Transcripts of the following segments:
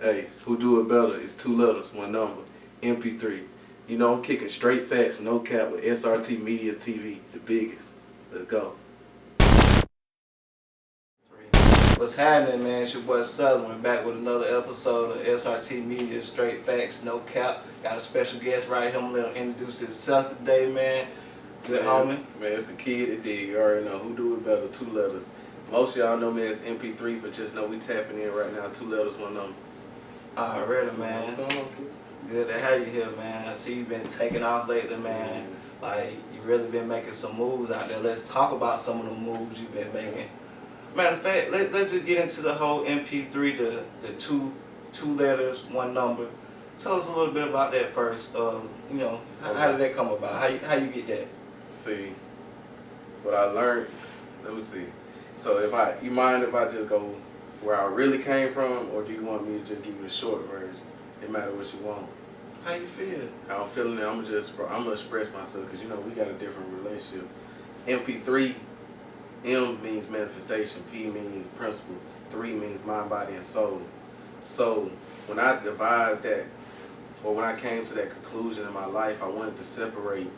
Hey, who do it better? It's 2 letters, 1 number. MP3. You know I'm kicking straight facts, no cap with SRT Media TV, the biggest. Let's go. What's happening, man? It's your boy Southern back with another episode of SRT Media, straight facts, no cap. Got a special guest right here. I'm gonna let him introduce himself today, man. Good homie. Man, it's the kid that dig. You already know who do it better, 2 letters. Most of y'all know me as MP3, but just know we tapping in right now, 2 letters, 1 number. Alright, man. Good to have you here, man. I see you've been taking off lately, man. Like, you've really been making some moves out there. Let's talk about some of the moves you've been making. Matter of fact, let's just get into the whole MP3, the two letters, 1 number. Tell us a little bit about that first. You know, how did that come about? How you get that? See, what I learned, let me see. So you mind if I just go where I really came from, or do you want me to just give you the short version? It matter what you want. How you feel? How I'm feeling it, I'm gonna express myself, because you know we got a different relationship. MP3, M means manifestation, P means principle, 3 means mind, body, and soul. So when I devised that, or when I came to that conclusion in my life, I wanted to separate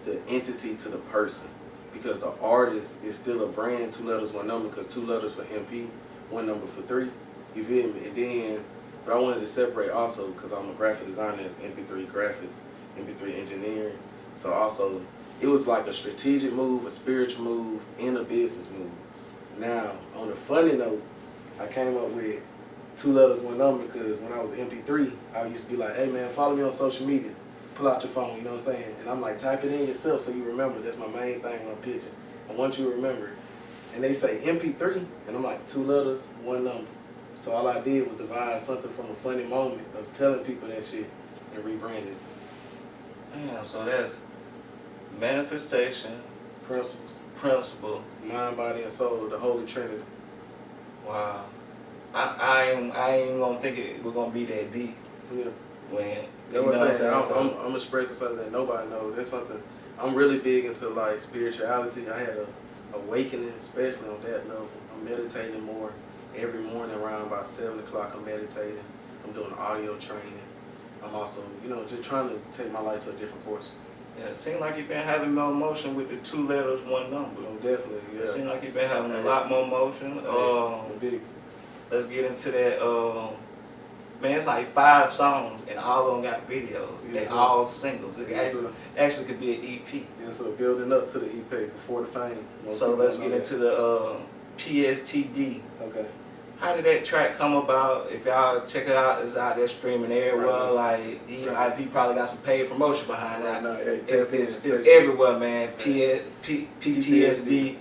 the entity to the person, because the artist is still a brand, 2 letters, 1 number, because 2 letters for MP, 1 number for 3. You feel me? And then, but I wanted to separate also, because I'm a graphic designer, as MP3 graphics, MP3 engineering. So also, it was like a strategic move, a spiritual move, and a business move. Now, on a funny note, I came up with 2 letters, 1 number, because when I was MP3, I used to be like, hey man, follow me on social media. Pull out your phone, you know what I'm saying? And I'm like, type it in yourself so you remember. That's my main thing when I'm pitching. I want you to remember it. And they say MP3, and I'm like, 2 letters, 1 number. So all I did was devise something from a funny moment of telling people that shit and rebrand it. Damn, so that's manifestation, principle, mind, body, and soul, the Holy Trinity. Wow. I ain't gonna think we're gonna be that deep. Yeah. When that's what I'm saying. I'm expressing something that nobody knows. That's something I'm really big into, like spirituality. I had a awakening, especially on that level. I'm meditating more every morning around about 7 o'clock. I'm meditating. I'm doing audio training. I'm also, you know, just trying to take my life to a different course. Yeah, it seems like you've been having more motion with the 2 letters, 1 number. Oh, definitely, yeah. It seems like you've been having a lot more motion. Big. Let's get into that. Man, it's like 5 songs, and all of them got videos. They all singles. It actually could be an EP. Yeah, so building up to the EP before the fame. So let's get into the PTSD. Okay. How did that track come about? If y'all check it out, it's out there streaming everywhere. Like he probably got some paid promotion behind that. It's everywhere, man. PTSD.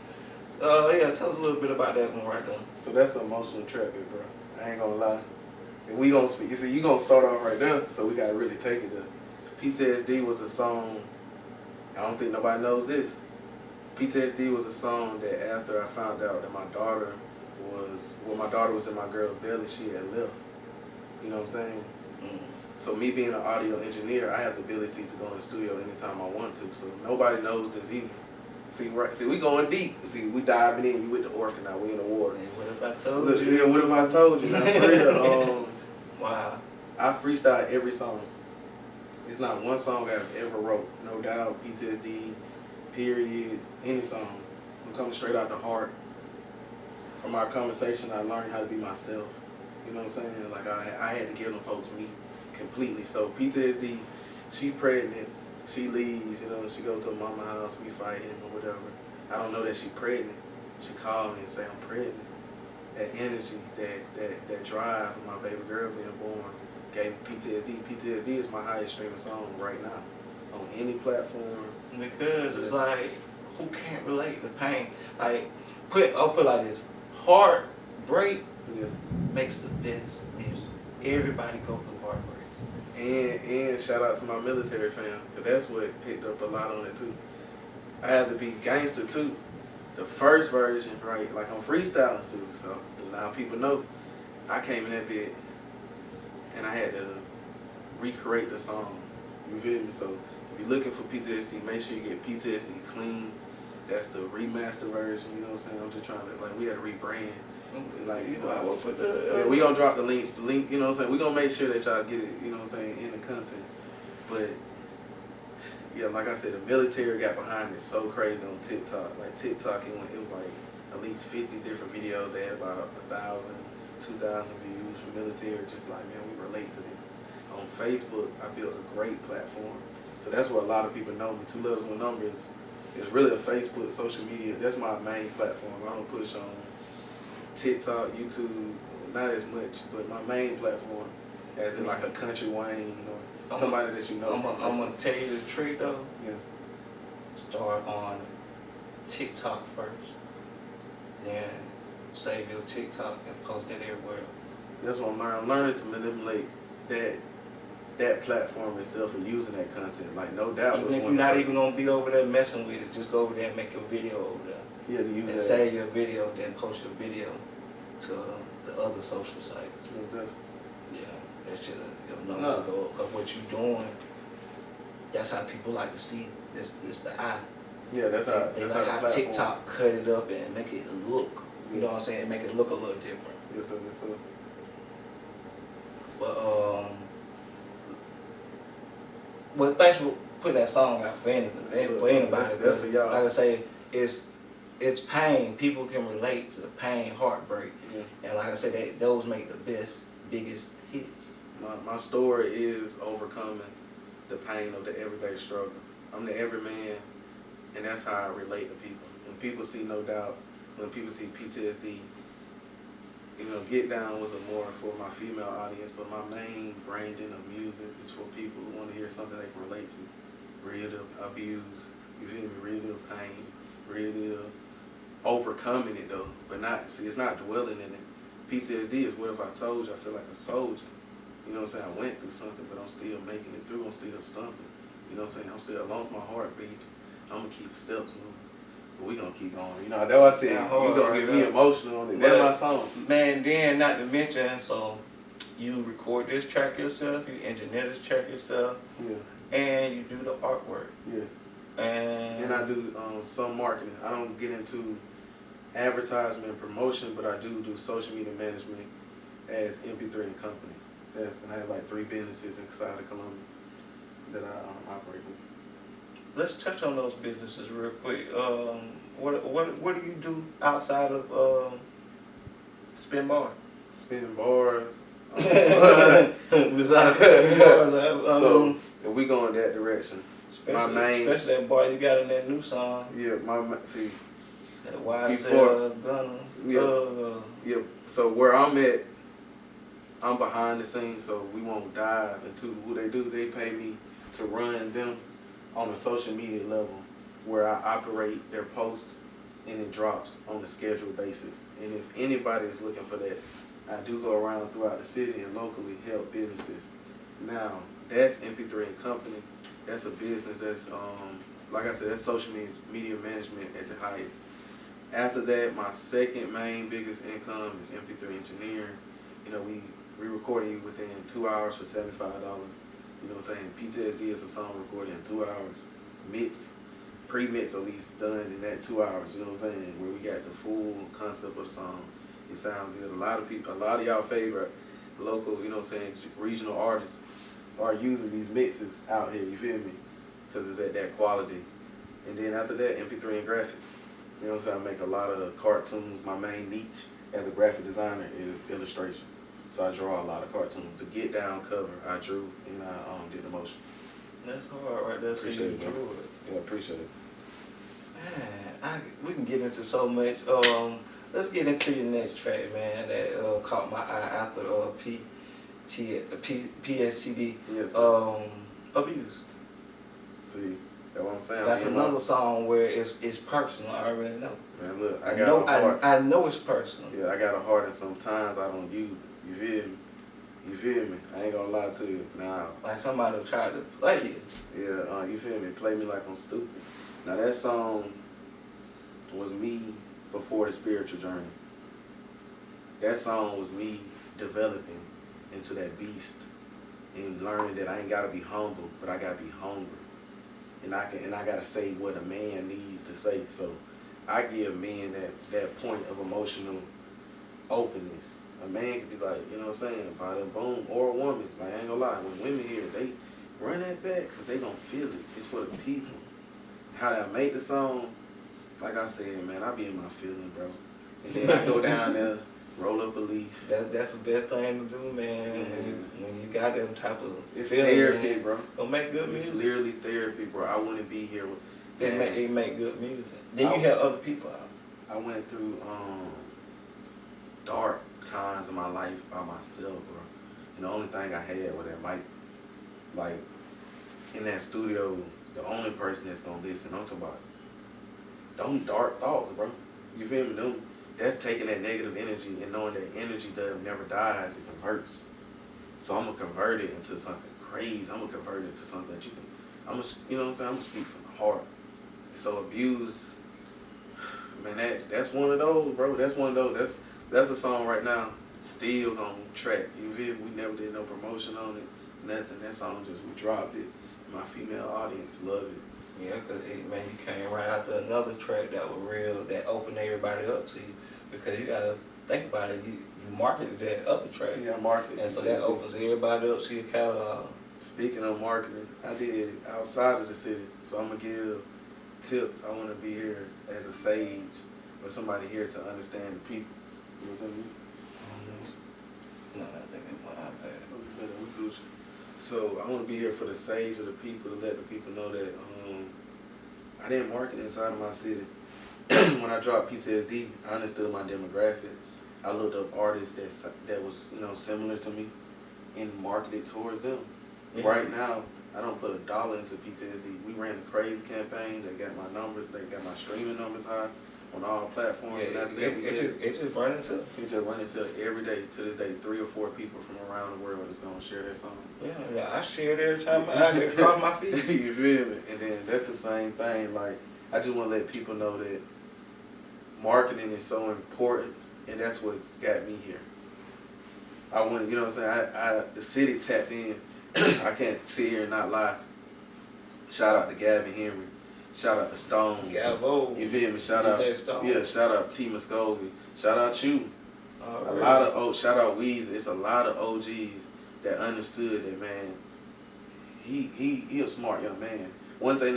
Yeah, tell us a little bit about that one right there. So that's an emotional track, bro. I ain't gonna lie. And we gonna speak. You see, you gonna start off right there, so we gotta really take it there. PTSD was a song. I don't think nobody knows this. PTSD was a song that after I found out that my daughter was in my girl's belly, she had left. You know what I'm saying? So me being an audio engineer, I have the ability to go in the studio anytime I want to. So nobody knows this either. See, we going deep. See, we diving in. You with the orca now. We in the water. Hey, what if I told you? Yeah, what if I told you? Now, for real. Wow. I freestyle every song. It's not one song I've ever wrote. No doubt. PTSD, period, any song. I'm coming straight out the heart. From our conversation, I learned how to be myself. You know what I'm saying? Like, I had to give them folks me completely. So PTSD, she pregnant. She leaves, you know, she goes to her mama's house, we fighting or whatever. I don't know that she pregnant. She called me and say, I'm pregnant. That energy, that drive of my baby girl being born gave me PTSD. PTSD is my highest streaming song right now on any platform. Because it's like, who can't relate to pain? Like, I'll put it like this. Heartbreak makes the best music. Everybody goes through heartbreak. And shout out to my military fam, because that's what picked up a lot on it too. I had to be gangster too. The first version, right, like I'm freestyling too, so now people know I came in that bit and I had to recreate the song. You feel me? So if you're looking for PTSD, make sure you get PTSD clean. That's the remaster version, you know what I'm saying? I'm just trying to, like, we had to rebrand. Like, you know, I will put the. Yeah, we gonna drop the link. The link, you know what I'm saying? We gonna make sure that y'all get it. You know what I'm saying, in the content. But yeah, like I said, the military got behind it so crazy on TikTok. Like TikTok, it was like at least 50 different videos. They had about 1,000, 2,000 views from military. Just like, man, we relate to this. On Facebook, I built a great platform. So that's where a lot of people know me. 2 Letters One Number is really a Facebook, social media. That's my main platform. I don't push on TikTok, YouTube, not as much, but my main platform, as in like a Country Wayne or somebody that you know. I'm gonna tell you the trick though. Yeah. Start on TikTok first, then save your TikTok and post it everywhere else. That's what I'm learning. I'm learning to manipulate that platform itself and using that content. Like, no doubt. Even if you're not even gonna be over there messing with it, just go over there and make a video over there. Yeah, to use and that. save your video, then post your video to the other social sites. Yeah, that shit, your numbers go up. Cause what you doing, that's how people like to see. It's the eye. Yeah, that's how. They that's like how how TikTok cut it up and make it look. You know what I'm saying? And make it look a little different. Yes, sir. Yes, sir. But well, thanks for putting that song out for anybody. For anybody. That's for y'all. Like I say, it's pain. People can relate to the pain, heartbreak, and like I said, those make the biggest hits. My story is overcoming the pain of the everyday struggle. I'm the everyman, and that's how I relate to people. When people see No Doubt, when people see PTSD, you know, Get Down was more for my female audience, but my main branding of music is for people who want to hear something they can relate to. Real deal abuse, you feel me? Real deal pain, real deal overcoming it though, but not, see, it's not dwelling in it. PTSD is what if I told you I feel like a soldier. You know what I'm saying? I went through something, but I'm still making it through. I'm still stumbling. You know what I'm saying? I'm still, as long as my heart beat, I'm going to keep the steps moving. But we going to keep going. You know, that's why I said, you going to get me emotional on it. That's my song. Man, then not to mention, so you record this track yourself, you engineer this track yourself, and you do the artwork. Yeah. And I do some marketing. I don't get into advertisement and promotion, but I do social media management as MP3 and Company. And I have like 3 businesses inside of Columbus that I operate with. Let's touch on those businesses real quick. What do you do outside of spin bars? Spin bars. Besides spin bars, so if we go in that direction, especially that bar you got in that new song. Yeah, see. That wide Before, gunner. Yeah. So where I'm at, I'm behind the scenes, so we won't dive into what they do. They pay me to run them on a social media level where I operate their post and it drops on a scheduled basis. And if anybody is looking for that, I do go around throughout the city and locally help businesses. Now, that's MP3 and Company. That's a business that's, like I said, that's social media management at the highest. After that, my second main biggest income is MP3 engineering. You know, we recording you within 2 hours for $75. You know what I'm saying? PTSD is a song recorded in 2 hours. Pre-mix at least done in that 2 hours, you know what I'm saying? Where we got the full concept of the song. It sounds good. A lot of y'all favorite local, you know what I'm saying, regional artists are using these mixes out here, you feel me? Because it's at that quality. And then after that, MP3 and graphics. You know what I'm saying? I make a lot of cartoons. My main niche as a graphic designer is illustration. So I draw a lot of cartoons. The Get Down cover I drew and I did the motion. That's hard right there. Appreciate it, bro. Yeah, appreciate it. Man, we can get into so much. Let's get into your next track, man, that caught my eye after PSCD. Yes, Abuse. See, that's what I'm saying. That's another song where it's personal. I already know. Man, look, I got a heart. I know it's personal. Yeah, I got a heart, and sometimes I don't use it. You feel me? You feel me? I ain't gonna lie to you. Nah. Like somebody tried to play you. Yeah, you feel me? Play me like I'm stupid. Now that song was me before the spiritual journey. That song was me developing into that beast and learning that I ain't gotta be humble, but I gotta be hungry. And I gotta say what a man needs to say. So I give men that point of emotional openness. A man could be like, you know what I'm saying, bada boom, or a woman. Like, I ain't gonna lie, when women hear it, they run that back because they gonna feel it. It's for the people. How I make the song, like I said, man, I be in my feeling, bro. And then I go down there, roll up a leaf. That's the best thing to do, man. When you got them type of it's feeling, therapy, man, bro. Don't make good music. It's literally therapy, bro. I wouldn't be here. It make good music. Then you have other people out. I went through dark times in my life by myself, bro. And the only thing I had was that mic. Like, in that studio, the only person that's gonna listen, I'm talking about them dark thoughts, bro. You feel me? Them, that's taking that negative energy and knowing that energy never dies, it converts. So I'm gonna convert it into something crazy. I'm gonna convert it into something that you can, you know what I'm saying? I'm gonna speak from the heart. So abuse, man, that's one of those, bro. That's one of those. That's a song right now, still on track. You feel me? We never did no promotion on it, nothing. That song just, we dropped it. My female audience loved it. Yeah, because man, you came right after another track that was real, that opened everybody up to you. Because you gotta think about it, you marketed that other track. Yeah, marketing. And so that opens everybody up to your catalog. Speaking of marketing, I did outside of the city, so I'm gonna give tips. I want to be here as a sage, or somebody here to understand the people. You know what I mean? No, I think it's my iPad. So I want to be here for the sage of the people, to let the people know that I didn't market inside of my city. When I dropped PTSD, I understood my demographic. I looked up artists that was, you know, similar to me and marketed towards them. Yeah. Right now, I don't put $1 into PTSD. We ran a crazy campaign. They got my numbers. They got my streaming numbers high on all platforms. Yeah, and after that, it just running itself. It just running itself every day. To this day, 3 or 4 people from around the world is gonna share that song. Yeah, I share it every time I get across my feed. You feel me? And then that's the same thing. Like, I just want to let people know that marketing is so important, and that's what got me here. I want, you know what I'm saying? The city tapped in. I can't sit here and not lie. Shout out to Gavin Henry. Shout out to Stone. Gavo. You feel me? Shout out. Stone. Yeah, shout out T. Muskogee. Shout out you. Right. A lot of shout out Weezy. It's a lot of OGs that understood that, man. He a smart young man. One thing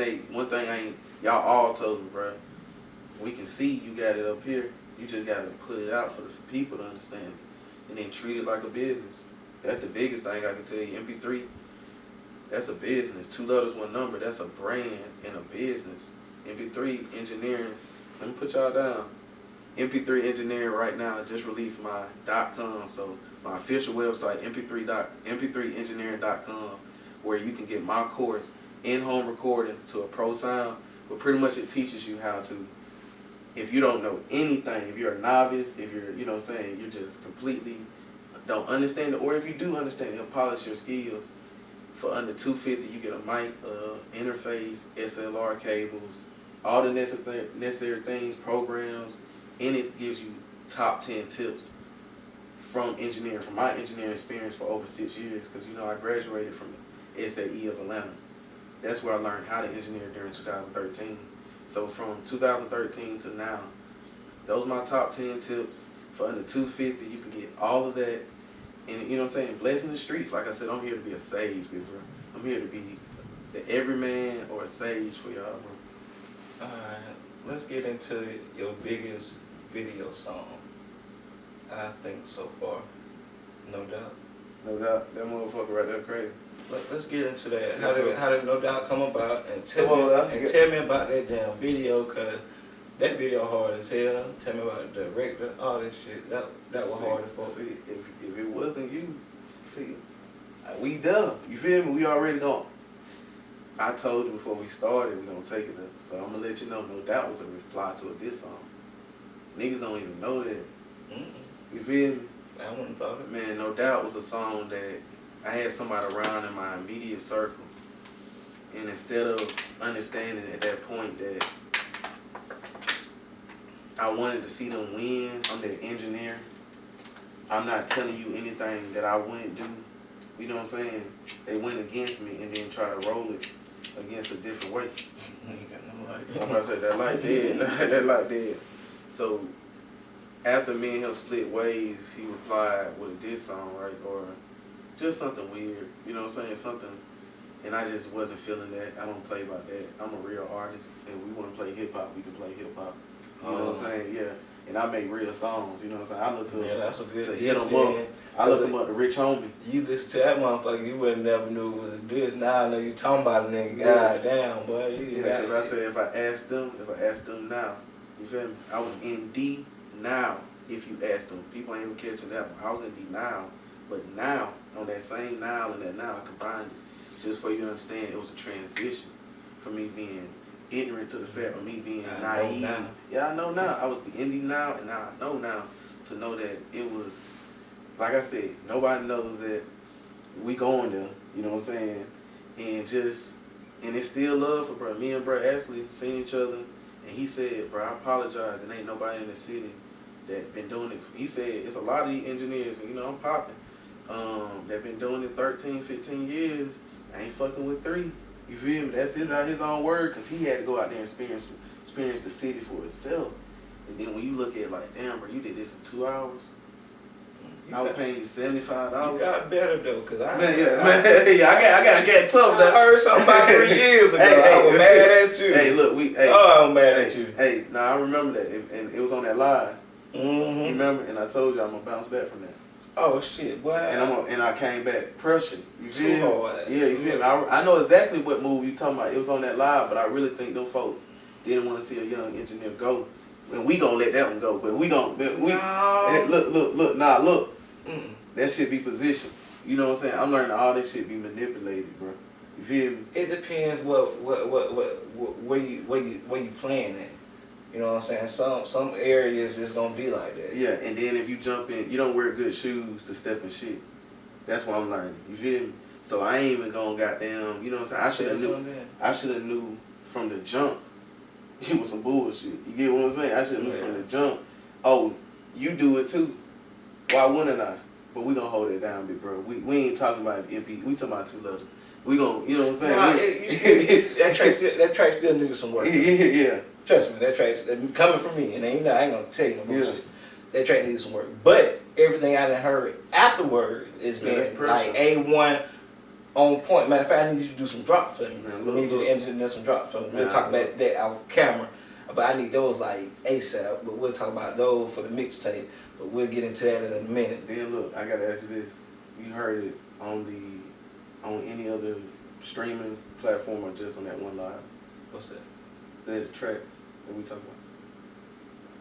y'all all told me, bro. We can see you got it up here. You just got to put it out for the people to understand it. And then treat it like a business. That's the biggest thing I can tell you. MP3, that's a business. 2 letters, 1 number. That's a brand and a business. MP3 engineering. Let me put y'all down. MP3 engineering right now. I just released my .com. So my official website, mp3engineering.com, where you can get my course in home recording to a pro sound. But pretty much it teaches you how to, if you don't know anything, if you're a novice, if you're, you know what I'm saying, you're just completely don't understand it, or if you do understand it, it'll polish your skills. For under $250, you get a mic, interface, SLR cables, all the necessary things, programs, and it gives you top 10 tips from engineering, from my engineering experience for over 6 years, because, you know, I graduated from the SAE of Atlanta. That's where I learned how to engineer during 2013. So from 2013 to now, those are my top 10 tips. For under $250, you can get all of that. And, you know what I'm saying, blessing the streets. Like I said, I'm here to be a sage, bro. I'm here to be the everyman or a sage for y'all, bro. Alright, let's get into your biggest video song. I think so far. No Doubt. No Doubt. That motherfucker right there crazy. Let's get into that. Yes, How did No Doubt come about? And tell me about that damn video, because that video hard as hell. Tell me about the director, all this shit. That was hard as fuck. See, if it wasn't you, see, we done. You feel me? We already gone. I told you before we started we gonna take it up. So I'm gonna let you know No Doubt was a reply to a diss song. Niggas don't even know that. You feel me? I wouldn't have thought it. Man, No Doubt was a song that I had somebody around in my immediate circle. And instead of understanding at that point that I wanted to see them win, I'm their engineer. I'm not telling you anything that I wouldn't do. You know what I'm saying? They went against me and then try to roll it against a different way. You got no light. I'm about to say that light dead. That light dead. So after me and him split ways, he replied with a diss song, right? Or just something weird, you know what I'm saying? Something, and I just wasn't feeling that. I don't play about that. I'm a real artist, and we want to play hip hop. We can play hip hop. You know what I'm saying? Yeah. And I make real songs. You know what I'm saying? I look up that's a good to hit them up. I look them up to Rich Homie. You listen to that motherfucker, you wouldn't never knew it was a diss. Now I know you talking about a nigga. God damn, boy. Yeah, because I said if I asked them now, you feel me? I was in D now. If you asked them, people ain't even catching that one. I was in D now, but now on that same now and that now I combined it. Just for you to understand, it was a transition from me being ignorant to the fact of me being naive. Yeah, I know now. I was the indie now, and now I know now to know that it was, like I said, nobody knows that we going there. You know what I'm saying? And it's still love for bro. Me and bro Ashley seen each other, and he said, bro, I apologize. And ain't nobody in the city that been doing it. He said it's a lot of these engineers, and you know I'm popping, that been doing it 13, 15 years. I ain't fucking with 3. You feel me? That's his own word, because he had to go out there and experience the city for itself. And then when you look at it like, damn, bro, you did this in 2 hours. I was paying you $75. You got better though, cause I got tough. I heard something about 3 years ago. I was mad at you. Hey, look, I'm mad at you. Hey, I remember that, and it was on that live. Mm-hmm. Remember? And I told you I'm gonna bounce back from that. Oh shit, boy. And I came back pressure. You feel me? Yeah, you feel me? I know exactly what move you talking about. It was on that live, but I really think them folks didn't want to see a young engineer go. And we gonna let that one go. But look. Mm. That shit be positioned. You know what I'm saying? I'm learning all this shit be manipulated, bro. You feel me? It depends where you playing at. You know what I'm saying? Some areas is gonna be like that. Yeah, and then if you jump in, you don't wear good shoes to step in shit. That's what I'm learning. You feel me? So I ain't even gonna goddamn. You know what I'm saying? I should have knew from the jump. It was some bullshit. You get what I'm saying? I should have knew from the jump. Oh, you do it too. Why wouldn't I? But we gonna hold it down, big bro. We ain't talking about MP. We talking about 2 letters. We gonna, you know what I'm saying? That track still needs some work. Yeah. Trust me, that track coming from me, and I ain't gonna tell you no bullshit. That track needs some work. But everything I done heard afterward is been like A1 on point. Matter of fact, I need you to do some drops for me. I need you to engineer some drops for me. We'll talk about that off camera. But I need those like ASAP. But we'll talk about those for the mixtape. But we'll get into that in a minute. Then look, I gotta ask you this: you heard it on any other streaming platform or just on that one live? What's that? The track that we talking about.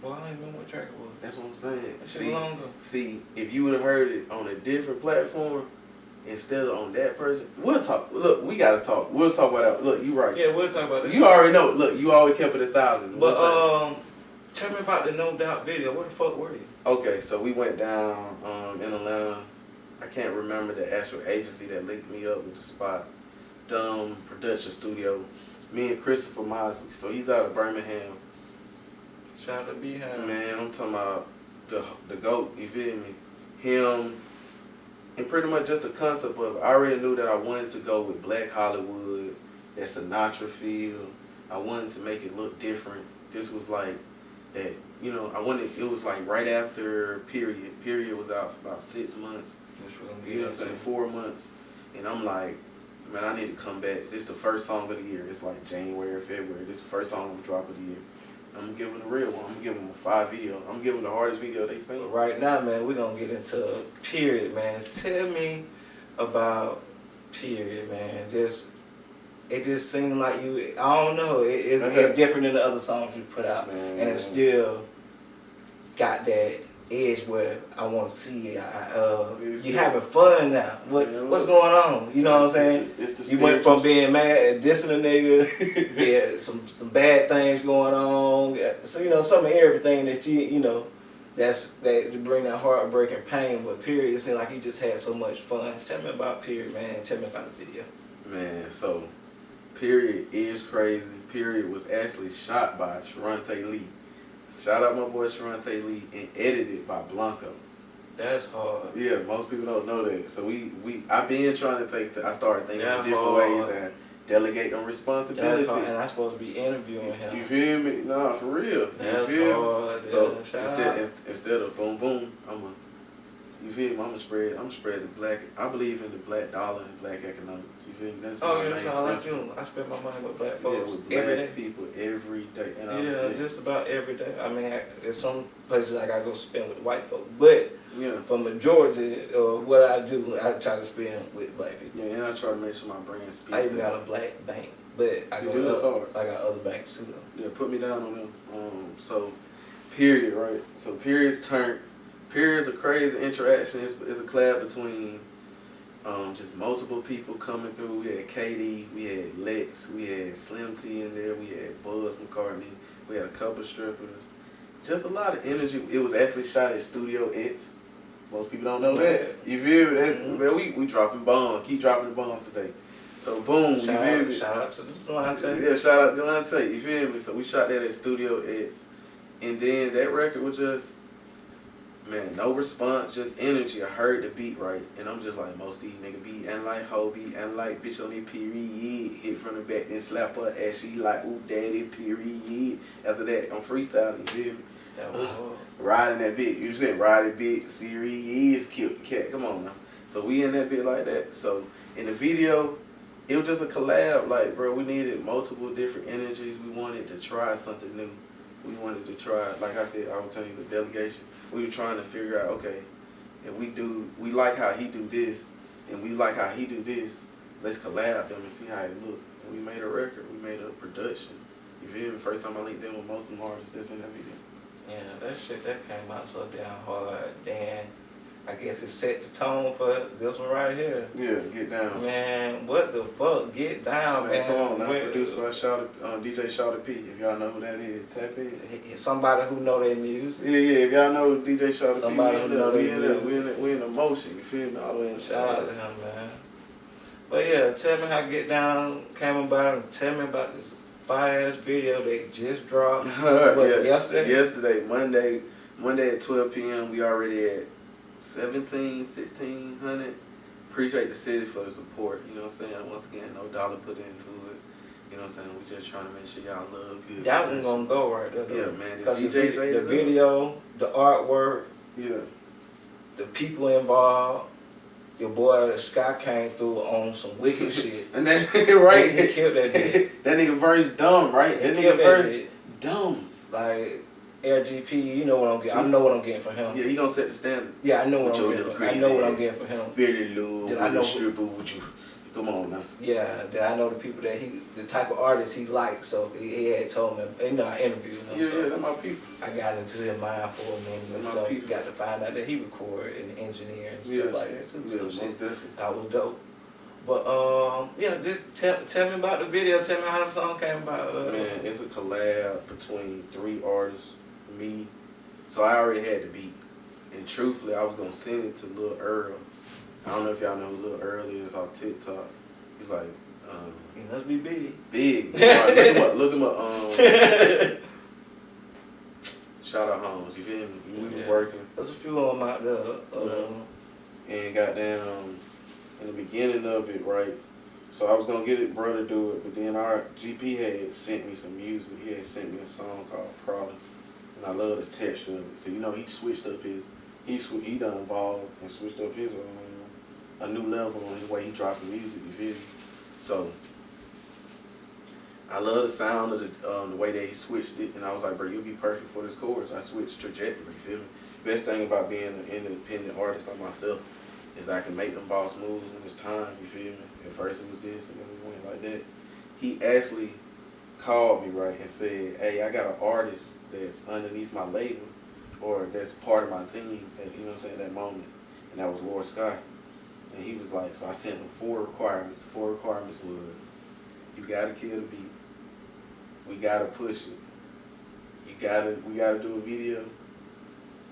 Well, I don't even know what track it was. That's what I'm saying. That See, if you would have heard it on a different platform instead of on that person, we'll talk. Look, we gotta talk. We'll talk about that. Look, you right. Yeah, we'll talk about that. You already know. Look, you always kept it 1,000. But tell me about the No Doubt video. Where the fuck were you? Okay, so we went down in Atlanta. I can't remember the actual agency that linked me up with the spot. Dumb Production Studio. Me and Christopher Mosley. So he's out of Birmingham. Shout out to Behind. Man, I'm talking about the GOAT, you feel me? Him, and pretty much just the concept of, I already knew that I wanted to go with Black Hollywood, that Sinatra feel. I wanted to make it look different. This was like that, you know, it was like right after Period. Period was out for about 6 months. You know what I'm saying? 4 months. And I'm like, man, I need to come back. This is the first song of the year. It's like January, February. This is the first song I'm going to drop of the year. I'm going to give them the real one. I'm going to give them a 5 video. I'm going to give them the hardest video they seen. Right now, man, we're going to get into Period, man. Tell me about Period, man. It just seemed like you, I don't know, it's different than the other songs you put out. Man, and it still got that edge where I want to see it. You having fun now. What's going on? You know what I'm saying? You went from being mad, dissing a nigga, yeah, some bad things going on. So, you know, some of everything that you know, that to bring that heartbreaking pain. But Period, it seemed like you just had so much fun. Tell me about Period, man. Tell me about the video. Man, so Period is crazy. Period was actually shot by Sharante Lee. Shout out my boy Sharante Lee, and edited by Blanco. That's hard. Yeah, most people don't know that. So I've been trying to I started thinking of different ways to delegate them responsibilities. That's hard, and I'm supposed to be interviewing him. You feel me? Nah, for real. That's you feel hard. me? So Yeah, instead of boom boom, you feel me? I'm spread the black. I believe in the black dollar and black economics. You feel me? That's my main that's all I principle. do. I spend my money with black Yeah, folks with black every day. people every day. And Yeah, just about every day. I mean, there's some places I gotta go spend with white folks, but for majority of what I do, I try to spend with black people. Yeah, and I try to make sure my brand speaks. I even got a black bank, but I got other banks too though. Yeah, put me down on them. So period, right? So periods a crazy interaction. It's a collab between just multiple people coming through. We had KD, we had Lex, we had Slim T in there, we had Buzz McCartney, we had a couple strippers. Just a lot of energy. It was actually shot at Studio X. Most people don't know that. You feel me? That's, man, we dropping bombs. Keep dropping the bombs today. So boom, you feel me? Shout out to Delonte. Yeah, shout out to Delonte. You feel me? So we shot that at Studio X. And then that record was just, man, no response, just energy. I heard the beat right, and I'm just like, most of these nigga beat, and like hoe beat, and like bitch on the period, hit from the back, then slap her ass, she like, ooh daddy, period. After that, I'm freestyling, you feel me? That was Riding that bit, you said riding bit, series, killed the cat, come on now. So we in that bit like that. So in the video, it was just a collab, like, bro, we needed multiple different energies. We wanted to try something new. We wanted to try, like I said, I was telling you the delegation. We were trying to figure out, okay, if we like how he do this, and we like how he do this, let's collab them and see how it look. And we made a record, we made a production. You feel me? First time I linked in with most of the artists that's in that video. Yeah, that shit that came out so damn hard. Then I guess it set the tone for this one right here. Yeah, Get Down. Man, what the fuck? Get Down, man. Come on, now. Produced by DJ Shoutout P. If y'all know who that is, tap in. Somebody who know their music. Yeah, if y'all know DJ Shoutout P, Somebody who know their music. We in emotion, you feel me? All the way in Shout out to him, man. But yeah, tell me how Get Down came about, and tell me about this fire-ass video they just dropped. Yesterday? Yesterday, Monday at 12 p.m. We already at 1,600. Appreciate the city for the support. You know what I'm saying? Once again, no dollar put into it. You know what I'm saying? We just trying to make sure y'all love good. That one gonna go right there. Yeah, man. The DJs, the video, the artwork, the people involved. Your boy Scott came through on some wicked shit. And then right, he killed that bitch. That nigga verse dumb, right? That nigga verse dumb. Like LGP, you know what I'm getting. I know what I'm getting from him. Yeah, he gonna set the standard. Yeah, I know what I'm getting. I know what I'm getting from him. Very low. With a stripper with you. Come on now. Yeah, that I know the people that the type of artist he likes. So he had told me, I interviewed him. Yeah, that's my people. I got into his mind for a minute and stuff. You got to find out that he recorded and engineer and stuff like that too. Yeah, so that was dope. But just tell me about the video. Tell me how the song came about. Man, it's a collab between 3 artists, me. So I already had the beat, and truthfully, I was gonna send it to Lil Earl. I don't know if y'all know who Lil Earl is off TikTok. He's like, he must be big. Big. Right, look him up. Shout out Holmes. You feel me? We was working. There's a few of them out there. And goddamn, in the beginning of it, right? So I was gonna get it, brother, do it, but then our GP had sent me some music. He had sent me a song called Problem, and I love the texture of it. So he switched up he done evolved and switched up his a new level on his way he dropping music. You feel me? So I love the sound of the way that he switched it, and I was like, bro, you'll be perfect for this chorus. I switched trajectory. You feel me? Best thing about being an independent artist like myself is that I can make them boss moves when it's time, you feel me? At first it was this, and then we went like that. He actually called me, right, and said, hey, I got an artist that's underneath my label, or that's part of my team, at, you know what I'm saying, that moment. And that was Lord Sky. And he was like, so I sent him 4 requirements. 4 requirements was, you gotta kill the beat. We gotta push it. We gotta do a video.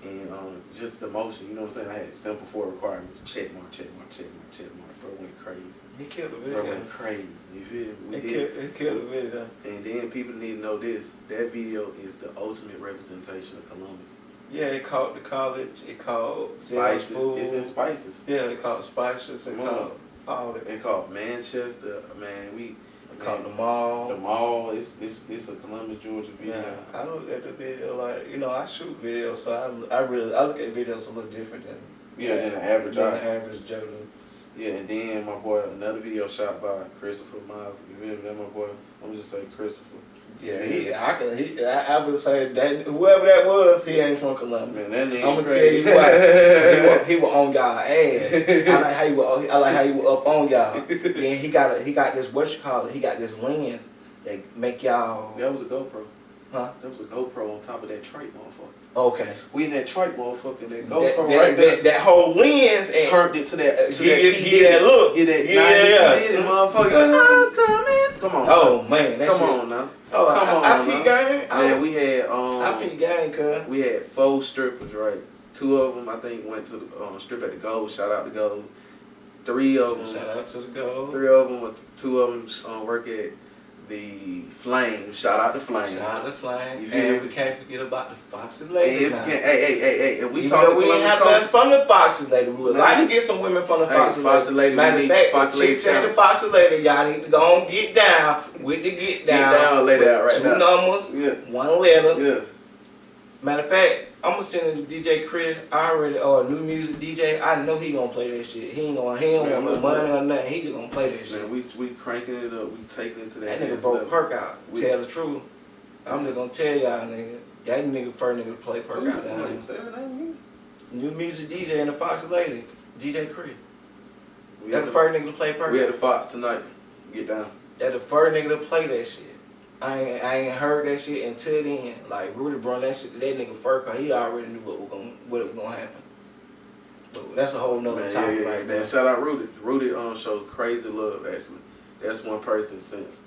And just the motion, you know what I'm saying? I had simple 4 requirements. Check mark, check mark, check mark, check mark. Bro went crazy. He killed the video. Bro went crazy. You feel me? He killed the video. And then people need to know this. That video is the ultimate representation of Columbus. Yeah, it called the college. It called Spices. Food. It's in Spices. Yeah, it called Spices. It called all that. It called Manchester. Man, Called The Mall. The Mall. It's a Columbus, Georgia video. Yeah, I look at the video like, you know, I shoot videos, so I look at videos a little different than than the average Joe do. Yeah, and then my boy, another video shot by Christopher Miles. You feel me? That my boy. I'm gonna just say Christopher. Yeah, I would say that whoever that was, he ain't from Columbus. Man, that I'm gonna tell you why. He was on y'all ass. I like how he was up on y'all. Then he got this he got this lens that make y'all. That was a GoPro. Huh? That was a GoPro on top of that trike motherfucker. Okay. We in that trike motherfucker, that GoPro right there. That whole lens and turned it to that. Get that look. Get that. Yeah. Motherfucker. I'm coming. Come on. Oh man. Come on now. Oh, come on. I peep game. Man, we had I peep game, cuz. We had 4 strippers, right? 2 of them I think went to strip at the Gold. Shout out to Gold. 3 of them. Shout out to the Gold. 3 of them. 2 of them work at the Flame. Shout out to Flame. Shout out to Flame. You feel and we can't forget about the Foxy Lady. Hey. If we even talk though we ain't have nothing from the Foxy Lady, we would like to get some women from the Foxy Lady. Matter of fact, the Foxy Lady, y'all need to go on get down with the get down. Lay down right 2 now. numbers, 1 letter. Yeah. Matter of fact, I'm gonna send it to DJ Chris. Or a new music DJ. I know he gonna play that shit. He don't want no money or nothing. He just gonna play that shit. Man, we cranking it up. We taking it to that. That nigga broke Perk out. Tell the truth. I'm just gonna tell y'all, nigga. That nigga first nigga to play Perk out down there. New music DJ and the Foxy Lady, DJ Chris. That the first nigga to play Perk. We at the Fox tonight. Get down. That the first nigga to play that shit. I ain't heard that shit until then. Like Rudy brought that shit to that nigga first, cause he already knew what was gonna happen. But that's a whole nother topic right there. Shout out Rudy. Rudy showed crazy love actually. That's one person since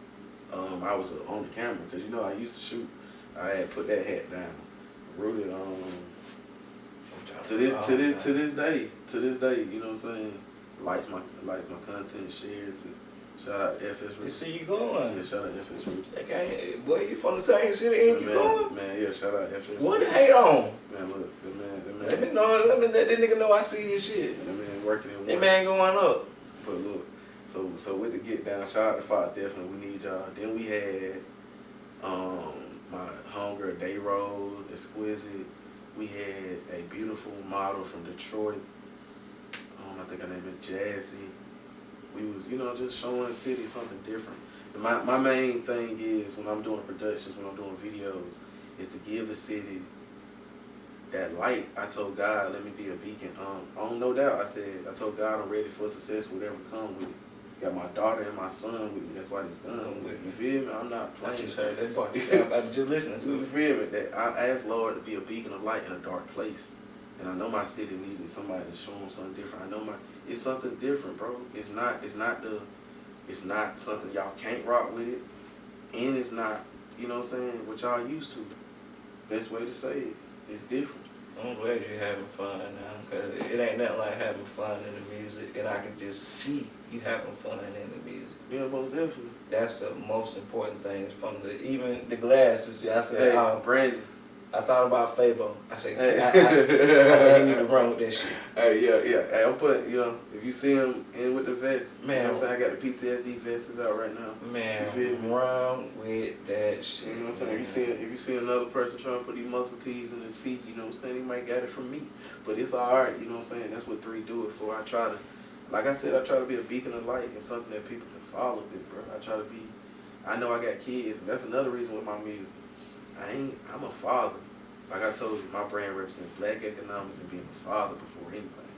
I was on the camera, cause you know I used to shoot. I had put that hat down. Rudy to this day, you know what I'm saying? Likes my content, shares it. Shout out to FS Rudy. You see you going. Yeah, shout out to FS Rudy. Okay, boy, you from the same city and you going? Man, yeah, shout out to FS Rudy. What the hate on? Man, look, the man. Let me let that nigga know I see your shit. The man working in that man going up. But look, so with the get down, shout out to Fox, definitely we need y'all. Then we had my homegirl Day Rose, Exquisite. We had a beautiful model from Detroit. I think her name is Jazzy. We was, just showing the city something different. And my main thing is when I'm doing productions, when I'm doing videos, is to give the city that light. I told God, let me be a beacon. No doubt, I told God I'm ready for success, whatever comes with it. Got my daughter and my son with me. That's why it's done with me. You feel me? I'm not playing. I just heard that part. I'm just listening to it. You feel me? That I asked Lord to be a beacon of light in a dark place. And I know my city needed somebody to show them something different. I know it's something different, bro. It's not something y'all can't rock with it. And it's not, you know what I'm saying, what y'all used to. Best way to say it. It's different. I'm glad you're having fun now, because it ain't nothing like having fun in the music, and I can just see you having fun in the music. Yeah, most definitely. That's the most important thing. From even the glasses, I said, hey, Brandon. I thought about Fable. I said, I said, he need to run with that shit. Hey, yeah. Hey, I'm putting, if you see him in with the vest, man, you know what I'm saying? I got the PTSD vests out right now. Man, run with that shit. You know what I'm saying? If you see another person trying to put these muscle tees in the seat, you know what I'm saying? He might get it from me. But it's alright, you know what I'm saying? That's what 3 do it for. Like I said, I try to be a beacon of light and something that people can follow with, bro. I know I got kids, and that's another reason with my music. I'm a father. Like I told you, my brand represents black economics and being a father before anything.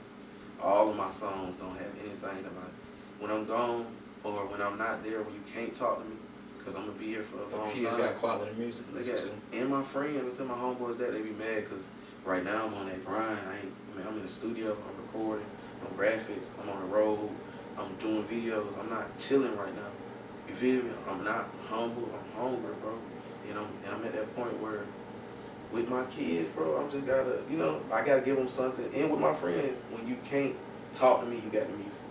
All of my songs don't have anything about when I'm gone or when I'm not there, when you can't talk to me, because I'm going to be here for a long time. Kids got quality music. And my friends, I tell my homeboys that, they be mad because right now I'm on that grind. I'm in the studio, I'm recording, I'm graphics, I'm on the road, I'm doing videos. I'm not chilling right now. You feel me? I'm not humble, I'm hungry, bro. And I'm at that point where with my kids, bro, I'm just gotta, I gotta give them something. And with my friends, when you can't talk to me, you got the music.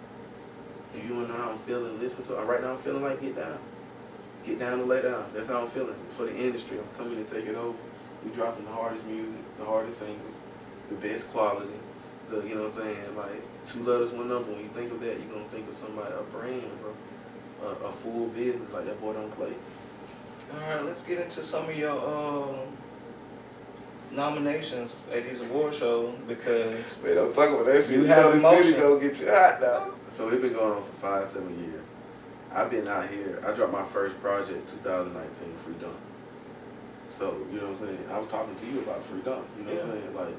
If you know how I'm feeling, listen to it. Right now I'm feeling like get down. Get down and lay down. That's how I'm feeling. For the industry, I'm coming to take it over. We dropping the hardest music, the hardest singles, the best quality. You know what I'm saying? Like 2 letters, 1 number. When you think of that, you're gonna think of somebody, a brand, bro. a full business. Like that boy don't play. Alright, let's get into some of your nominations at these award shows because Man, don't talk about that shit. You have the emotion. city gonna get you hot now. So we've been going on for 5-7 years. I've been out here. I dropped my first project 2019, Free Dunk. So, you know what I'm saying? I was talking to you about Free Dunk. You know what I'm saying? Like,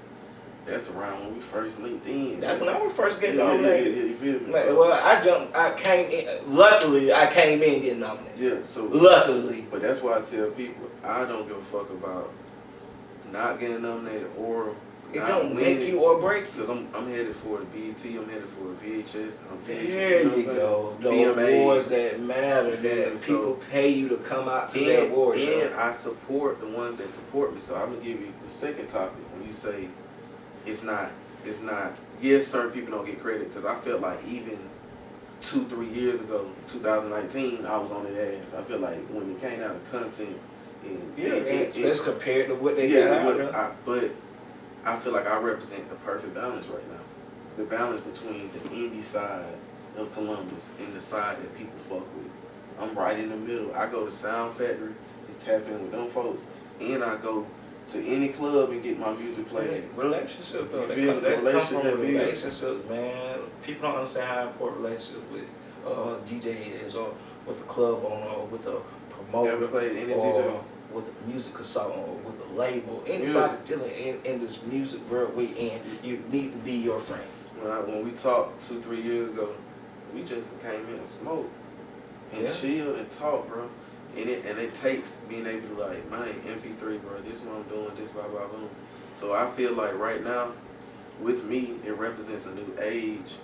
that's around when we first linked in. that's when I was first getting Yeah, nominated. you feel me? Like, well, I came in. Luckily, I came in getting nominated. Yeah, so Luckily, but that's why I tell people I don't give a fuck about not getting nominated or it not don't winning, make you or break you. because I'm headed for the BET, I'm headed for the VHS, I'm finished, There you know you what I'm go. The VMAs. awards that matter, that So- people pay you to come out to their award show. And I support the ones that support me. So I'm gonna give you the second topic when you say it's not. Yes, certain people don't get credit because I felt like even 2-3 years ago, 2019, I was on their ass. I feel like when it came out of content, Especially compared to what they yeah, got out there. but I feel like I represent the perfect balance right now. The balance between the indie side of Columbus and the side that people fuck with. I'm right in the middle. I go to Sound Factory and tap in with them folks, and I go to any club and get my music played. Relationship though, You they feel come, me? they come Relationship from that big. relationships, man. People don't understand how important relationship with DJ is, or with the club owner, or with the promoter, Never played any or DJ. with a music consultant, or with a label. Anybody dealing in this music world we in, you need to be your friend. When we talked 2-3 years ago, we just came in and smoked and chilled and talked, bro. And it takes being able to like, man, MP3, bro, this is what I'm doing, this blah blah blah. So I feel like right now, with me, it represents a new age.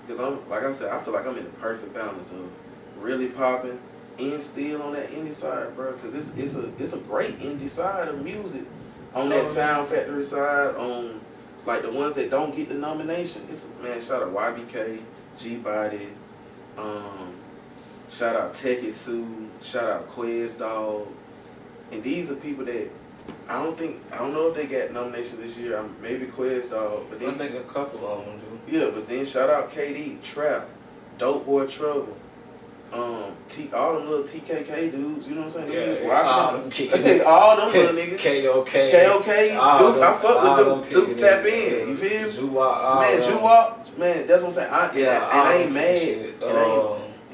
Because I'm, like I said, I feel like I'm in the perfect balance of really popping and still on that indie side, bro. Because it's a great indie side of music. On that Sound Factory side, on like the ones that don't get the nomination. It's man, shout out YBK, G-Body, shout out Tekitsu, shout out Quez Dog. And these are people that I don't know if they got nominations this year. Maybe Quez Dog, but I think a couple of them do. Yeah, but then shout out KD, Trap, Dope Boy Trouble, all them little TKK dudes. You know what I'm saying? All them kicking it. All them little niggas. KOK, Duke. I fuck with Duke. Duke tap in. You feel me? Juwop, man, that's what I'm saying. I ain't mad.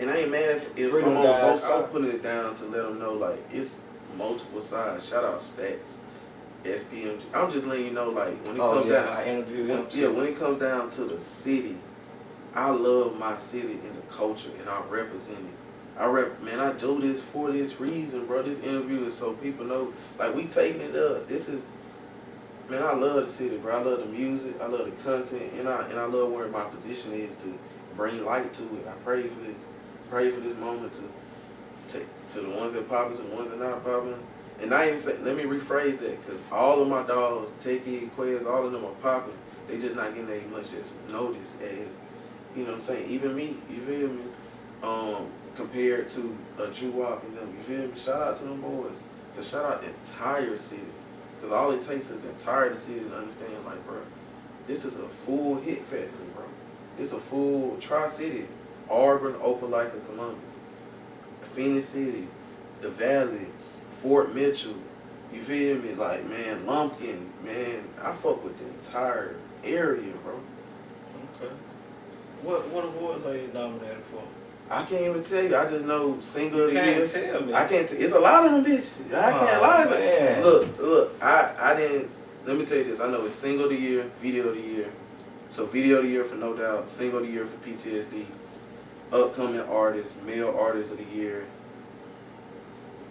And I ain't mad if I'm on both. I'm putting it down to let them know like it's multiple sides. Shout out Stacks, SPMG. I'm just letting you know like when it comes down. I interviewed him too. Yeah, when it comes down to the city, I love my city and the culture, and I represent it. Man, I do this for this reason, bro. This interview is so people know, like, we taking it up. This is, man, I love the city, bro. I love the music, I love the content, and I love where my position is to bring light to it. I pray for this moment to the ones that popping, to the ones that not popping. And I even say, let me rephrase that, because all of my dogs, Techie, Quez, all of them are popping. They just not getting as much as notice as, you know what I'm saying, even me, you feel me? Compared to a Juwop and them, you feel me? Shout out to them boys. Cause shout out the entire city. Cause all it takes is the entire city to understand, like, bro, this is a full hit factory, bro. It's a full Tri-City, Auburn, Opelika, Columbus, Phoenix City, the Valley, Fort Mitchell, you feel me? Like, man, Lumpkin, man, I fuck with the entire area, bro. Okay. What awards are you nominated for? I can't even tell you. I just know single of the year. You can't tell me. I can't tell. It's a lot of them bitches. I can't lie. Man. Look. I didn't. Let me tell you this. I know it's single of the year, video of the year. So video of the year for No Doubt, single of the year for PTSD, upcoming artist, male artist of the year,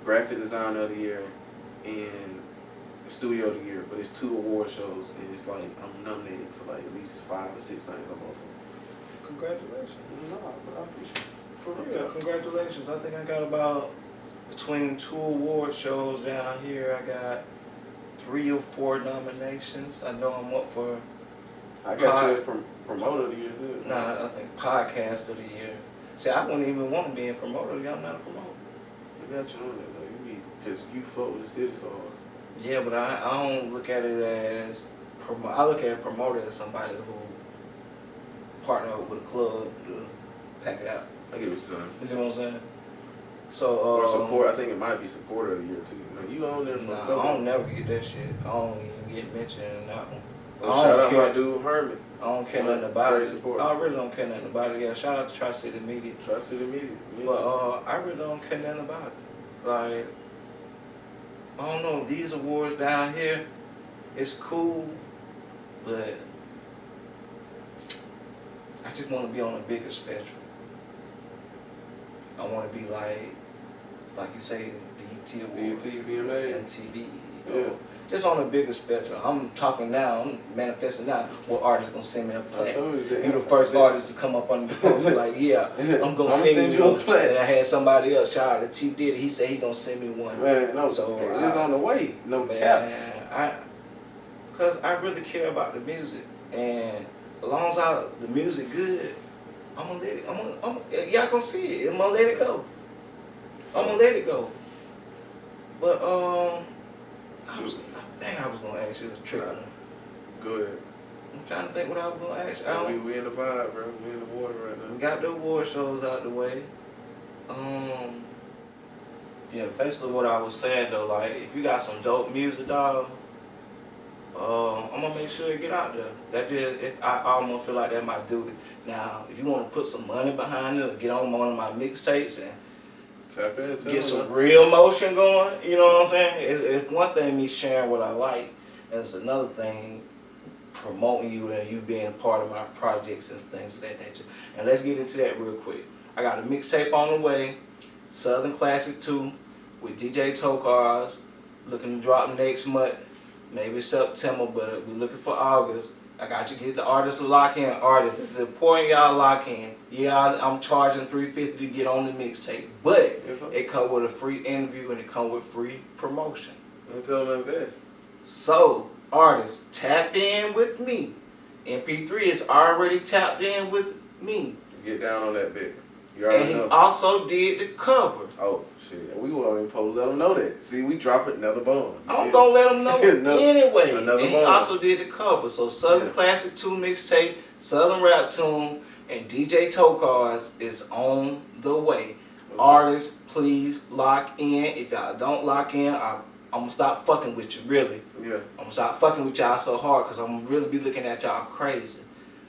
graphic designer of the year, and studio of the year. But it's 2 award shows, and it's like I'm nominated for like at least 5 or 6 things. I'm off. Congratulations. No, but I appreciate it. For Yeah, real. congratulations. I think I got about between 2 award shows down here. I got 3 or 4 nominations. I know I'm up for. I got you as promoter of the year too. Nah, I think podcast of the year. See, I wouldn't even want to be a promoter. I'm not a promoter. I got you on that though. You be because you fuck with the city so hard. Yeah, but I don't look at it as I look at a promoter as somebody who partner up with a club to pack it out. I get what you're saying. You see what I'm saying? So or support. I think it might be supporter of the year too. Man, you on there for nah, I don't never get that shit. I don't even get mentioned in that one. Well, shout out my dude Herman. I don't care nothing about it. Support. I really don't care nothing about it. Yeah, shout out to Tri-City Media. Tri-City Media. Yeah. But I really don't care nothing about it. Like, I don't know, these awards down here, it's cool, but I just want to be on a bigger spectrum. I want to be like you say, BET Awards, VMA, MTV, yeah. Just on a bigger spectrum. I'm talking now, I'm manifesting now what artist gonna send me a play. You the first artist to come up on the post like, yeah, I'm gonna send you a play. And I had somebody else, shout out to T Diddy, he said he gonna send me one. Man, no, so it's on the way. No cap. Cause I really care about the music, and as long as the music good, I'm gonna let it. Y'all gonna see it. I'm gonna let it go. I'm gonna let it go. But I was gonna ask you a trick one. Go ahead. I'm trying to think what I was gonna ask you. We in the vibe, bro. We in the water right now. We got the award shows out the way. Yeah, basically what I was saying though, like if you got some dope music, dog, I'm gonna make sure it get out there. That just, I almost feel like that's my duty. Now, if you want to put some money behind it, or get on one of my mixtapes and tap in, get some real motion going, you know what I'm saying? It's one thing me sharing what I like, and it's another thing promoting you and you being a part of my projects and things of that nature. And let's get into that real quick. I got a mixtape on the way, Southern Classic 2 with DJ Tokars, looking to drop next month, maybe September, but we're looking for August. I got you get the artists to lock in. Artists, this is important y'all lock in. Yeah, I'm charging $350 to get on the mixtape, but it come with a free interview and it come with free promotion. And tell them invest. So, artists, tap in with me. MP3 is already tapped in with me. Get down on that bit. You And he also did the cover. Oh, shit. We weren't even supposed to let them know that. See, we dropping another bomb. I'm going to let them know anyway. Another and he also did the cover. So Southern Classic 2 mixtape, Southern Rap Tune, and DJ Tokars is on the way. Okay. Artists, please lock in. If y'all don't lock in, I'm going to stop fucking with you, really. Yeah. I'm going to stop fucking with y'all so hard because I'm going to really be looking at y'all crazy.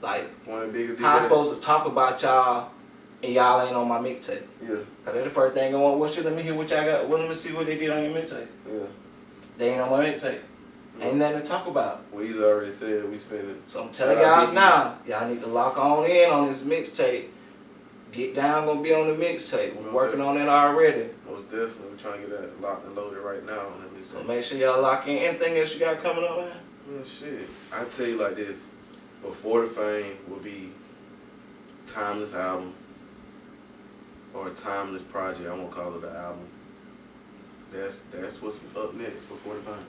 Like, how I'm supposed to talk about y'all and y'all ain't on my mixtape. Yeah. Cause that's the first thing I want. What should let me hear what y'all got? Well, let me see what they did on your mixtape. Yeah. They ain't on my mixtape. Ain't nothing to talk about. Weezy already said we spending. So I'm telling y'all now, y'all need to lock on in on this mixtape. Get Down gonna be on the mixtape. We're working on it already. Most definitely. We're trying to get that locked and loaded right now. So make sure y'all lock in. Anything else you got coming up, man? Man, shit. I tell you like this. Before the Fame will be Timeless album. Or a timeless project, I won't call it an album. That's what's up next before the Fame.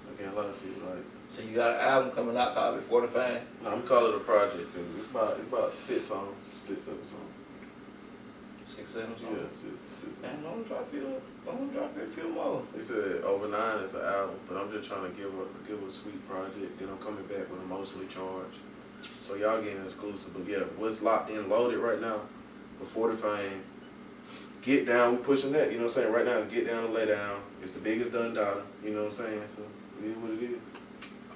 I can't lie to you, like. So you got an album coming out called Before the Fame? No, I'm calling it a project because it's about 6 songs, 6, 7 songs. 6, 7 songs. Yeah, 6. Man, don't drop you a few more. They said over 9 is an album, but I'm just trying to give a sweet project. Then I'm coming back with Emotionally Charged. So y'all getting exclusive, but yeah, what's locked in, loaded right now. Before the Fame, Get Down, we pushing that, you know what I'm saying? Right now it's Get Down and Lay Down. It's the biggest done dollar, you know what I'm saying? So it is what it is.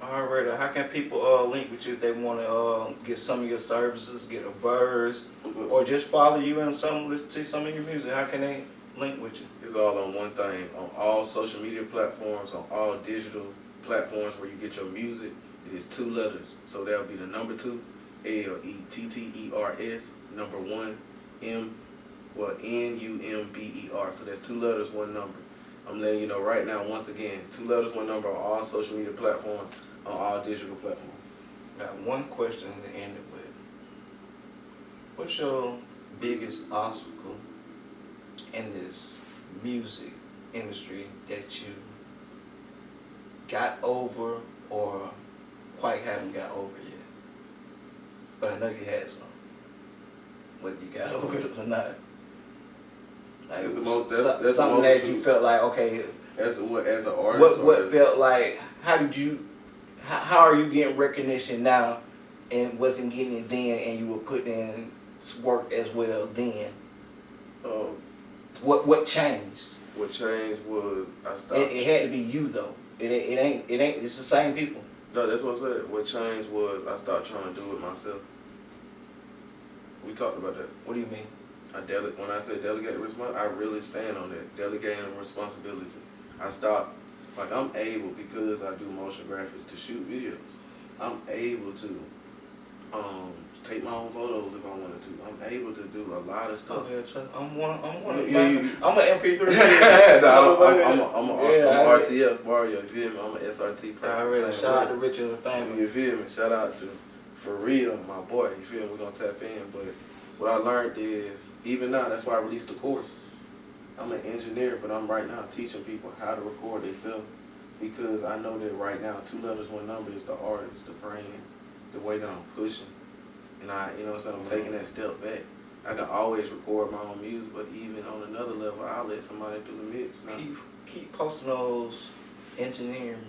Alright, how can people link with you if they want to get some of your services, get a verse, or just follow you and listen to some of your music? How can they link with you? It's all on one thing, on all social media platforms, on all digital platforms where you get your music. It is 2 letters, so that'll be the number 2, L-E-T-T-E-R-S, number 1, N-U-M-B-E-R. So that's 2 letters, 1 number. I'm letting you know right now, once again, 2 letters, 1 number on all social media platforms, on all digital platforms. Got one question to end it with. What's your biggest obstacle in this music industry that you got over or quite haven't got over yet? But I know you had some. Whether you got over it or not. Like that's something that you felt like, okay. As an artist. What felt like, how are you getting recognition now and wasn't getting it then and you were putting in work as well then? Um, What changed? what changed was I stopped. It had to be you though. It ain't. It's the same people. No, that's what I said. What changed was I stopped trying to do it myself. We talked about that. What do you mean? When I say delegate responsibility, I really stand on that. Delegating responsibility. I stopped. Like, I'm able, because I do motion graphics, to shoot videos. I'm able to take my own photos if I wanted to. I'm able to do a lot of stuff. Oh, yeah, so I'm one. Yeah, I'm an MP3. I'm RTF Mario. You feel me? I'm an SRT person. I already shout out to Richard and family. You feel me? Shout out to For Real, my boy. You feel me? We're gonna tap in. But what I learned is, even now, that's why I released the course. I'm an engineer, but I'm right now teaching people how to record themselves, because I know that right now 2 letters, 1 number is the artist, the brand, the way that I'm pushing. And I'm taking that step back. I can always record my own music, but even on another level, I'll let somebody do the mix. Now. Keep posting those engineering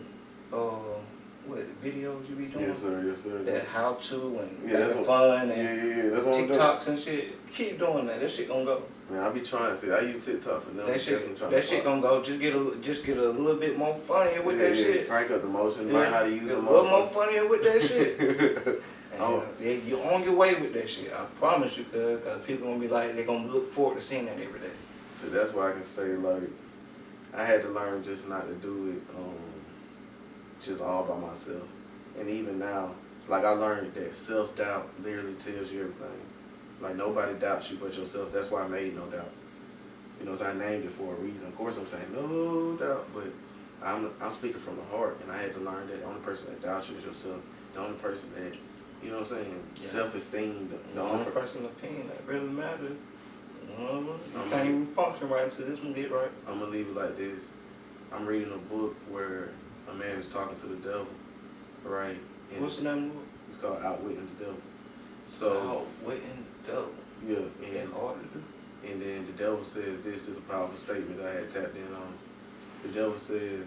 videos you be doing. Yes, sir. Yes, sir. That how to and that's fun and yeah. That's what TikToks and shit. Keep doing that. That shit gonna go. Man, I be trying to say I use TikTok for them. That shit gonna go. Just get a little bit more funnier with that shit. Crank up the motion. Learn how to use the motion. A motion. little more funnier with that shit. You're on your way with that shit. I promise you, cause people gonna be like, they're gonna look forward to seeing that every day. So that's why I can say, like, I had to learn just not to do it just all by myself. And even now, like, I learned that self-doubt literally tells you everything. Like, nobody doubts you but yourself. That's why I made No Doubt. You know, so I named it for a reason. Of course, I'm saying no doubt, but I'm speaking from the heart, and I had to learn that the only person that doubts you is yourself. The only person that, you know what I'm saying, self-esteem. The only person's opinion that really matters. You can't even function right until this one get right. I'm going to leave it like this. I'm reading a book where a man is talking to the devil, right? And what's the name of the book? It's called Outwitting the Devil. So, Outwitting the Devil. Yeah. And hard to do. And then the devil says this is a powerful statement that I had tapped in on. The devil says,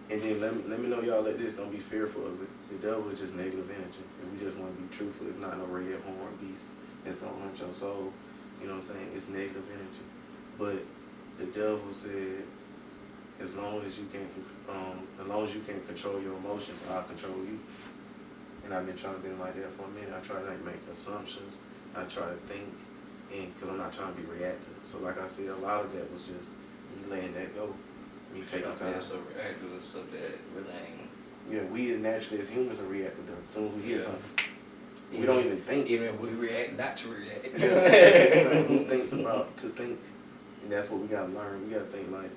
and then let me know y'all like this, don't be fearful of it. The devil is just negative energy, and we just want to be truthful. It's not no red horn beast that's gonna hunt your soul. You know what I'm saying? It's negative energy. But the devil said, as long as you can't control your emotions, I'll control you. And I've been trying to be like that for a minute. I try to make assumptions. I try to think, and because I'm not trying to be reactive. So like I said, a lot of that was just me letting that go, me taking time. So reactive is something that really ain't. Yeah, we naturally as humans are reactive though. As soon as we hear something, we don't even think. Even if we react not to react. Who thinks about to think? And that's what we gotta learn. We gotta think like,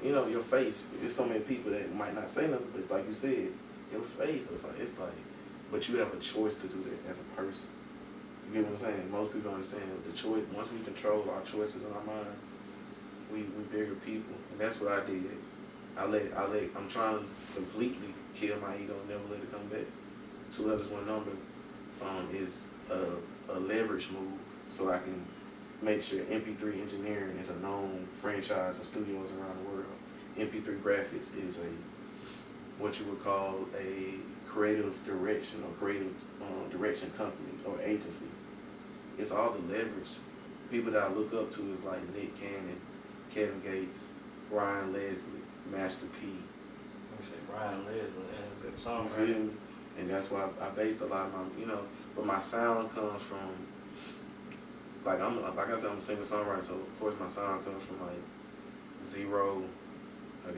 you know, your face. There's so many people that might not say nothing, but like you said, your face. It's like, but you have a choice to do that as a person. You get what I'm saying? Most people don't understand the choice. Once we control our choices in our mind, we bigger people, and that's what I did. I'm trying to completely kill my ego and never let it come back. 2 letters, 1 number is a leverage move, so I can make sure MP3 engineering is a known franchise of studios around the world. MP3 graphics is what you would call a creative direction or creative direction company or agency. It's all the leverage. People that I look up to is like Nick Cannon, Kevin Gates, Ryan Leslie, Master P. You say Ryan Leslie, good song, right? And that's why I based a lot of my, but my sound comes from, like I said, I'm a singer-songwriter, so of course my sound comes from like zero. I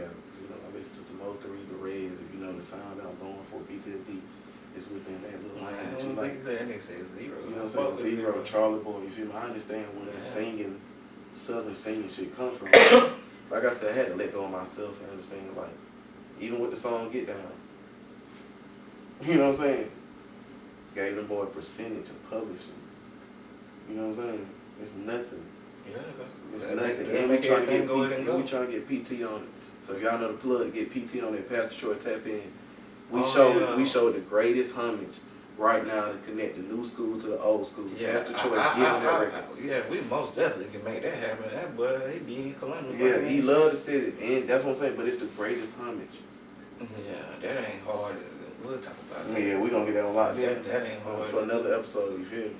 listen to some 03, the Reds, if you know the sound that I'm going for, PTSD. It's within that little line that you like. That nigga said zero. You know what I'm saying? Zero, Charlie Boy, you feel me? I understand where the singing, southern singing shit comes from. Like I said, I had to let go of myself and understand, like, even with the song Get Down, you know what I'm saying? Gave them boy a percentage of publishing. You know what I'm saying? It's nothing. Yeah, it's nothing. And we trying to get PT on it. So if y'all know the plug, get PT on it, Pastor Troy tap in. We showed the greatest homage right now to connect the new school to the old school. Yeah, Pastor Troy, get on that record. Yeah, we most definitely can make that happen. That boy, he be in Columbus. Yeah, he love the city, and that's what I'm saying. But it's the greatest homage. Yeah, that ain't hard. We'll talk about that. Yeah, we gonna get that on lock. That ain't hard for another episode. You feel me?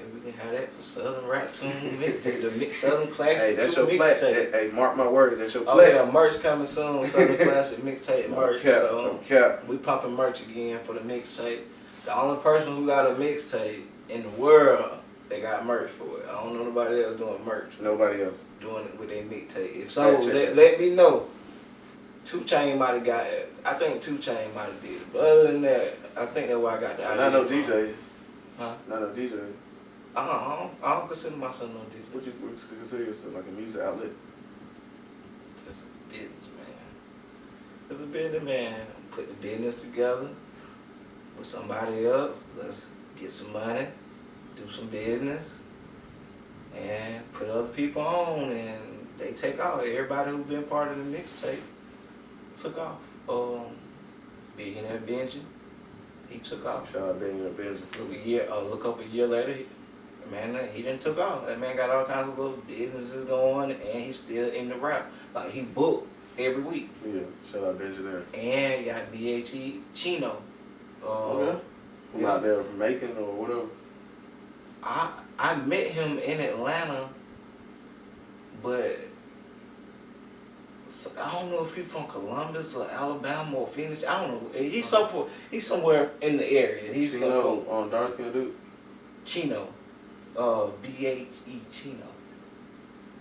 Maybe we can have that for Southern Rap Tune mixtape, the Southern Classic. Hey, that's your mixtape. Hey, mark my words, that's your Oh play. yeah, merch coming soon. Southern Classic mixtape merch. So we pumping merch again for the mixtape. The only person who got a mixtape in the world, they got merch for it. I don't know nobody else doing merch. Nobody else doing it with their mixtape. If so, let me know. 2 Chainz might have got it. I think 2 Chainz might have did it. But other than that, I think that's where I got the idea. Not no DJ. Huh? Not no DJ. I don't consider myself no DJ. What you consider yourself, like a music outlet? It's a business, man. It's a business, man. Put the business together with somebody else. Let's get some money, do some business, and put other people on, and they take off. Everybody who's been part of the mixtape took off. Billionaire Benji, he took off. Shout out Billionaire Benji. Look up a year later, man, he done took off. That man got all kinds of little businesses going, and he's still in the rap. Like, he booked every week. Yeah, shout out Benji there. And you got BHE Chino. Okay. From out there from Macon or whatever. I met him in Atlanta, but I don't know if he's from Columbus or Alabama or Phoenix. I don't know. He's somewhere in the area. He's Chino on dark skin dude. Chino, BHE Chino.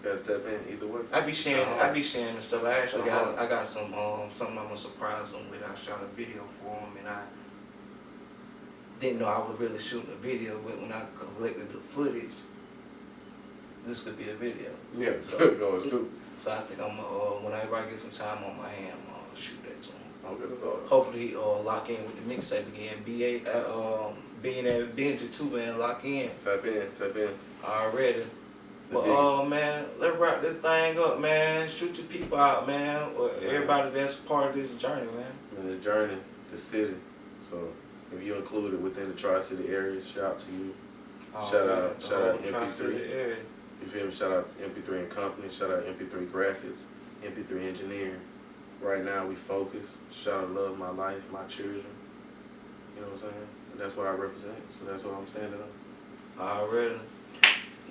Gotta tap in either way. I be sharing the stuff. I actually got some something I'm gonna surprise him with. I shot a video for him, and I didn't know I was really shooting a video, but when I collected the footage, this could be a video. Yeah, so go stupid. So I think I'm whenever I get some time on my hand, I'm gonna shoot that to him. Okay, that's all. Hopefully he lock in with the mixtape again. Billionaire Benji too, man, lock in. Tap in. Already. But man, let's wrap this thing up, man. Shoot your people out, man. Everybody that's part of this journey, man. And the journey, the city. So if you include it within the Tri-City area, shout out to you. Shout out MP3. You feel me? Shout out MP3 and Company. Shout out MP3 Graphics, MP3 Engineering. Right now we focus. Shout out Love My Life, My Children. You know what I'm saying? And that's what I represent. So that's what I'm standing on. Already.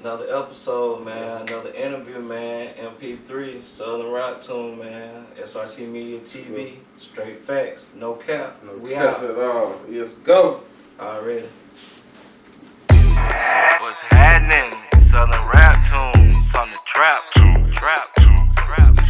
Another episode, man. Another interview, man. MP3, Southern Rap Tune, man. SRT Media TV. Straight facts. No cap. No we cap out. at all. Yes, go. Already. What's happening? Southern Rap Tunes on the Trap Tune. Trap Tune. Trap Tune.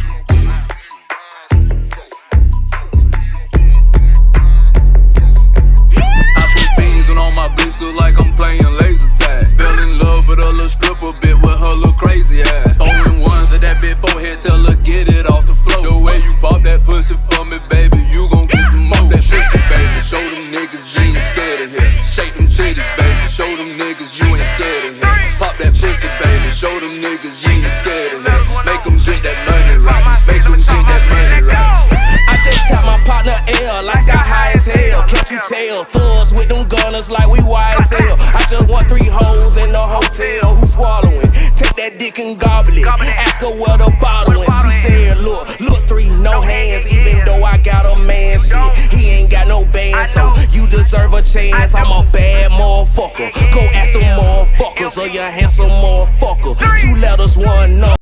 I put beans on my bitch, look like I'm playing laser tag. Fell in love with a little stripper bit with her little crazy ass. Throwing ones at that bit forehead, tell her get it off the floor. The way you pop that pussy for me, baby, you gon' get some more. That pussy, baby, show them niggas you ain't scared of here. Shake them titties, baby, show them niggas you ain't scared of here. Pop that pussy, baby, show them niggas you ain't scared of here. Make them get that money right, make them get that money right. I just tap my partner L like I high as hell. Can't you tell? Thugs with them gunners like we YSL. I just want 3 hoes in the hotel who swallowing. Take that dick and gobble it. Ask her where the bottle went. She said, look 3, no hands. Even though I got a man, shit, he ain't got no band. So you deserve a chance. I'm a bad motherfucker. Go ask them motherfuckers or you handsome motherfucker. 2 letters, 1 number.